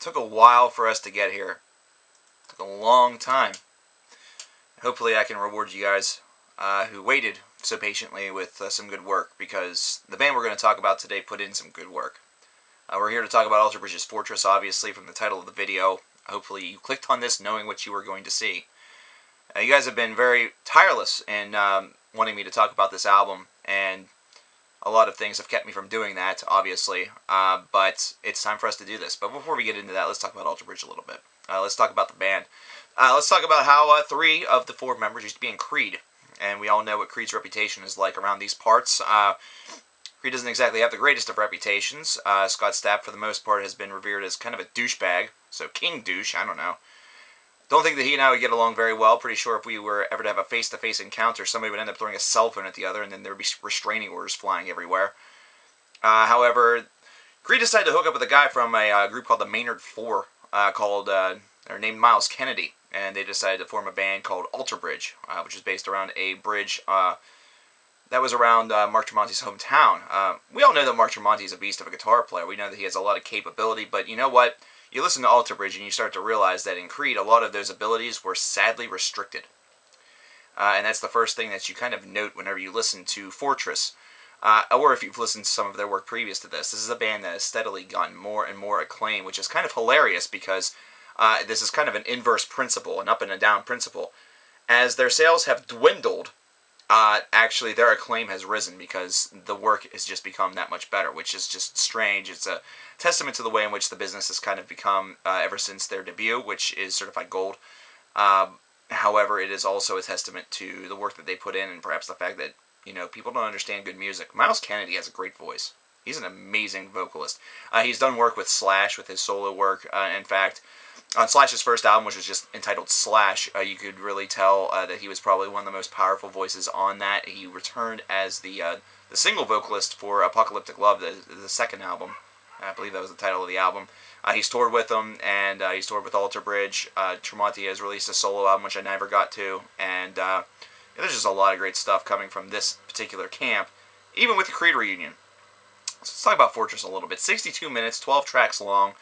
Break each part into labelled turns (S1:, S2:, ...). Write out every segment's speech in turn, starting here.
S1: took a while for us to get here. It took a long time. Hopefully I can reward you guys who waited so patiently with some good work, because the band we're going to talk about today put in some good work. We're here to talk about Alter Bridge's Fortress, obviously, from the title of the video. Hopefully you clicked on this knowing what you were going to see. You guys have been very tireless in wanting me to talk about this album, and a lot of things have kept me from doing that, obviously, but it's time for us to do this. But before we get into that, let's talk about Alter Bridge a little bit. Let's talk about the band. Let's talk about how 3 of the 4 members used to be in Creed, and we all know what Creed's reputation is like around these parts. Creed doesn't exactly have the greatest of reputations. Scott Stapp, for the most part, has been revered as kind of a douchebag, so King Douche, I don't know. Don't think that he and I would get along very well. Pretty sure if we were ever to have a face-to-face encounter, somebody would end up throwing a cell phone at the other, and then there would be restraining orders flying everywhere. However, Creed decided to hook up with a guy from a group called the Maynard Four, they're named Myles Kennedy, and they decided to form a band called Alter Bridge, which is based around a bridge that was around Mark Tremonti's hometown. We all know that Mark Tremonti is a beast of a guitar player. We know that he has a lot of capability, but you know what? You listen to Alter Bridge and you start to realize that in Creed, a lot of those abilities were sadly restricted. And that's the first thing that you kind of note whenever you listen to Fortress, or if you've listened to some of their work previous to this. This is a band that has steadily gotten more and more acclaim, which is kind of hilarious because this is kind of an inverse principle, an up and a down principle. As their sales have dwindled, actually their acclaim has risen because the work has just become that much better, which is just strange. It's a testament to the way in which the business has kind of become ever since their debut, which is certified gold. However, it is also a testament to the work that they put in, and perhaps the fact that, you know, people don't understand good music. Myles Kennedy has a great voice. He's an amazing vocalist. He's done work with Slash, with his solo work. In fact, on Slash's first album, which was just entitled Slash, you could really tell that he was probably one of the most powerful voices on that. He returned as the single vocalist for Apocalyptic Love, the second album. I believe that was the title of the album. He's toured with them, and he's toured with Alter Bridge. Tremonti has released a solo album, which I never got to, and there's just a lot of great stuff coming from this particular camp, even with the Creed reunion. So let's talk about Fortress a little bit. 62 minutes, 12 tracks long.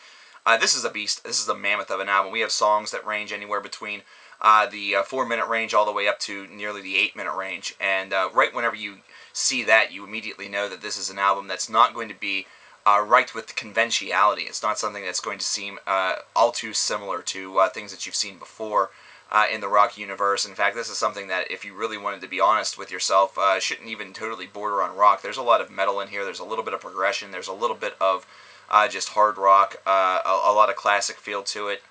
S1: This is a beast. This is a mammoth of an album. We have songs that range anywhere between the 4-minute range all the way up to nearly the 8-minute range. And right whenever you see that, you immediately know that this is an album that's not going to be right with conventionality. It's not something that's going to seem all too similar to things that you've seen before in the rock universe. In fact, this is something that, if you really wanted to be honest with yourself, shouldn't even totally border on rock. There's a lot of metal in here. There's a little bit of progression. There's a little bit of just hard rock, a lot of classic feel to it.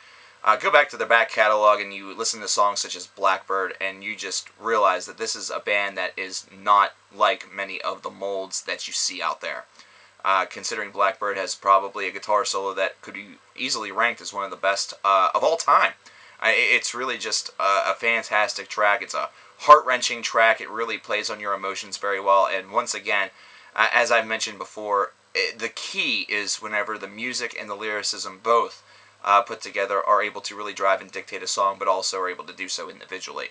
S1: Go back to their back catalog and you listen to songs such as Blackbird, and you just realize that this is a band that is not like many of the molds that you see out there. Considering Blackbird has probably a guitar solo that could be easily ranked as one of the best of all time. It's really just a fantastic track. It's a heart-wrenching track. It really plays on your emotions very well, and once again, as I've mentioned before, the key is whenever the music and the lyricism both put together are able to really drive and dictate a song, but also are able to do so individually.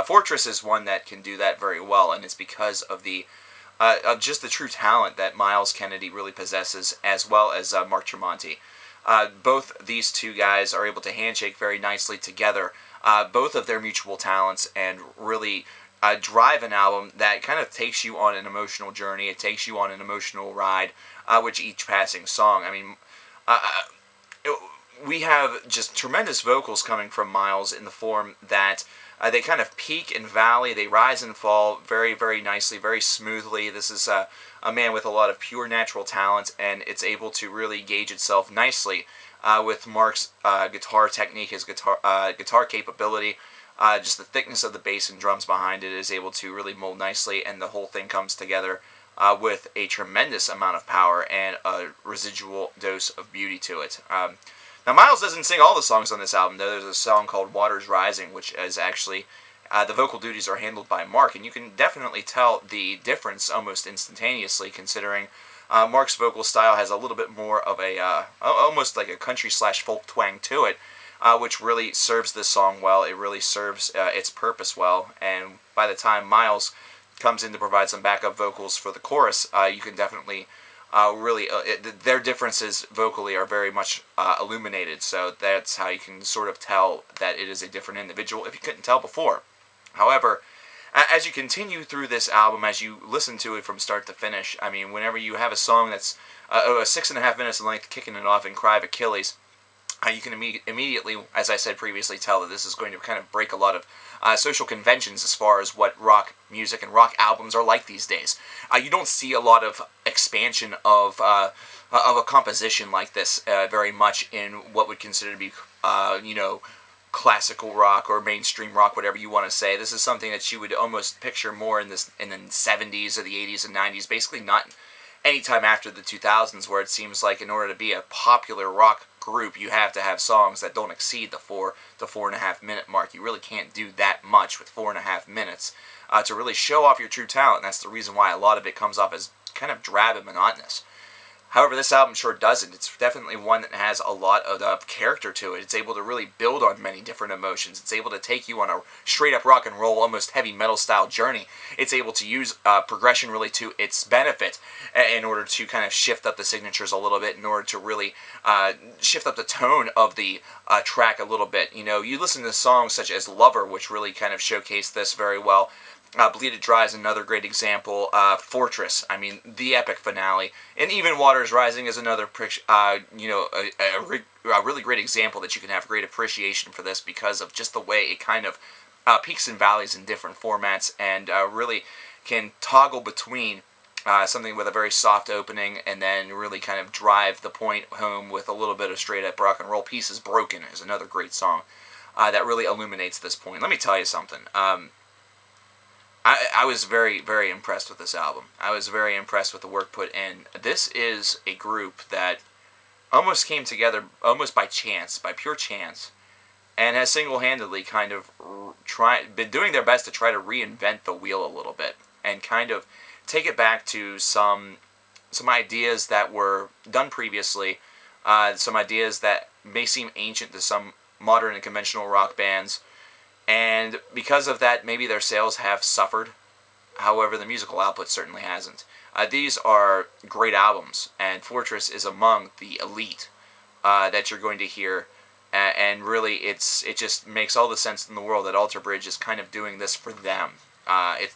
S1: Fortress is one that can do that very well, and it's because of just the true talent that Myles Kennedy really possesses, as well as Mark Tremonti. Both these two guys are able to handshake very nicely together, both of their mutual talents, and really drive an album that kind of takes you on an emotional journey. It takes you on an emotional ride with each passing song. I mean, we have just tremendous vocals coming from Myles in the form that they kind of peak and valley. They rise and fall very, very nicely, very smoothly. This is a man with a lot of pure natural talent, and it's able to really gauge itself nicely with Mark's guitar technique, his guitar capability. Just the thickness of the bass and drums behind it is able to really mold nicely, and the whole thing comes together with a tremendous amount of power and a residual dose of beauty to it. Now, Myles doesn't sing all the songs on this album, though. There's a song called Waters Rising, which is actually, the vocal duties are handled by Mark, and you can definitely tell the difference almost instantaneously, considering Mark's vocal style has a little bit more of a, almost like a country/folk twang to it, which really serves this song well. It really serves its purpose well, and by the time Myles comes in to provide some backup vocals for the chorus, you can definitely their differences vocally are very much illuminated, so that's how you can sort of tell that it is a different individual if you couldn't tell before. However, as you continue through this album, as you listen to it from start to finish, I mean, whenever you have a song that's 6.5 minutes in length, kicking it off in Cry of Achilles, you can immediately, as I said previously, tell that this is going to kind of break a lot of social conventions as far as what rock music and rock albums are like these days. You don't see a lot of expansion of a composition like this very much in what would consider to be, classical rock or mainstream rock, whatever you want to say. This is something that you would almost picture more in the 70s or the 80s and 90s, basically not any time after the 2000s, where it seems like in order to be a popular rock group, you have to have songs that don't exceed the 4 to 4.5 minute mark. You really can't do that much with 4.5 minutes to really show off your true talent, and that's the reason why a lot of it comes off as kind of drab and monotonous. However, this album sure doesn't. It's definitely one that has a lot of character to it. It's able to really build on many different emotions. It's able to take you on a straight-up rock and roll, almost heavy metal style journey. It's able to use progression really to its benefit in order to kind of shift up the signatures a little bit, in order to really shift up the tone of the track a little bit. You know, you listen to songs such as Lover, which really kind of showcase this very well. Bleed It Dry is another great example. Fortress, I mean, the epic finale. And Even Waters Rising is another, a really great example that you can have great appreciation for this because of just the way it kind of peaks and valleys in different formats, and really can toggle between something with a very soft opening and then really kind of drive the point home with a little bit of straight-up rock and roll. Pieces Broken is another great song that really illuminates this point. Let me tell you something. I was very, very impressed with this album. I was very impressed with the work put in. This is a group that almost came together almost by chance, by pure chance, and has single-handedly kind of been doing their best to try to reinvent the wheel a little bit and kind of take it back to some ideas that were done previously, some ideas that may seem ancient to some modern and conventional rock bands. And because of that, maybe their sales have suffered. However, the musical output certainly hasn't. These are great albums, and Fortress is among the elite that you're going to hear. And really, it just makes all the sense in the world that Alter Bridge is kind of doing this for them.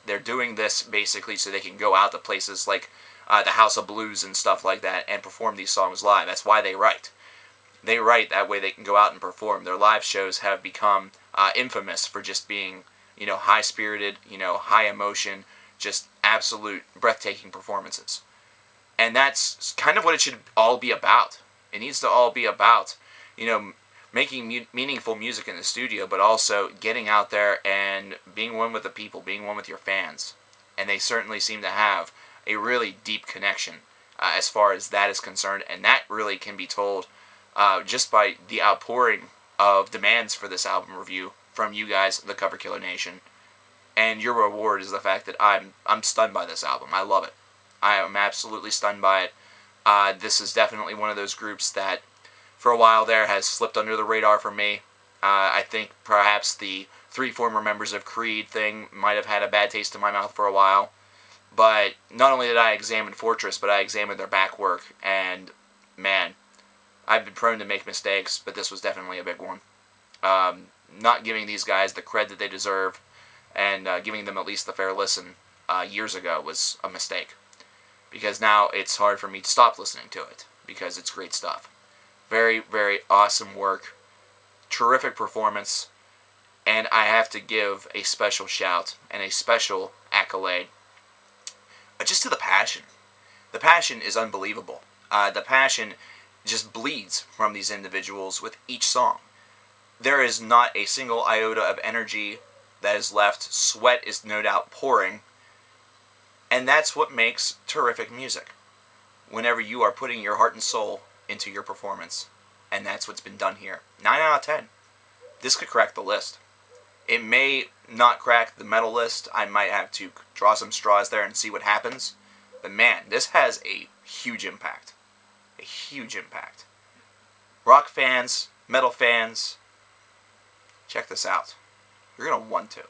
S1: They're doing this basically so they can go out to places like the House of Blues and stuff like that and perform these songs live. That's why they write. They write, that way they can go out and perform. Their live shows have become infamous for just being, high-spirited, high emotion, just absolute breathtaking performances. And that's kind of what it should all be about. It needs to all be about, making meaningful music in the studio, but also getting out there and being one with the people, being one with your fans. And they certainly seem to have a really deep connection as far as that is concerned, and that really can be told just by the outpouring of demands for this album review from you guys, the Cover Killer Nation. And your reward is the fact that I'm stunned by this album. I love it. I am absolutely stunned by it. This is definitely one of those groups that, for a while there, has slipped under the radar for me. I think perhaps the 3 former members of Creed thing might have had a bad taste in my mouth for a while. But not only did I examine Fortress, but I examined their back work, and man, I've been prone to make mistakes, but this was definitely a big one. Not giving these guys the cred that they deserve, and giving them at least the fair listen years ago was a mistake. Because now it's hard for me to stop listening to it, because it's great stuff. Very, very awesome work. Terrific performance. And I have to give a special shout and a special accolade just to the passion. The passion is unbelievable. The passion just bleeds from these individuals with each song. There is not a single iota of energy that is left. Sweat is no doubt pouring. And that's what makes terrific music. Whenever you are putting your heart and soul into your performance. And that's what's been done here. 9 out of 10. This could crack the list. It may not crack the metal list. I might have to draw some straws there and see what happens. But man, this has a huge impact. A huge impact. Rock fans, metal fans, check this out. You're going to want to.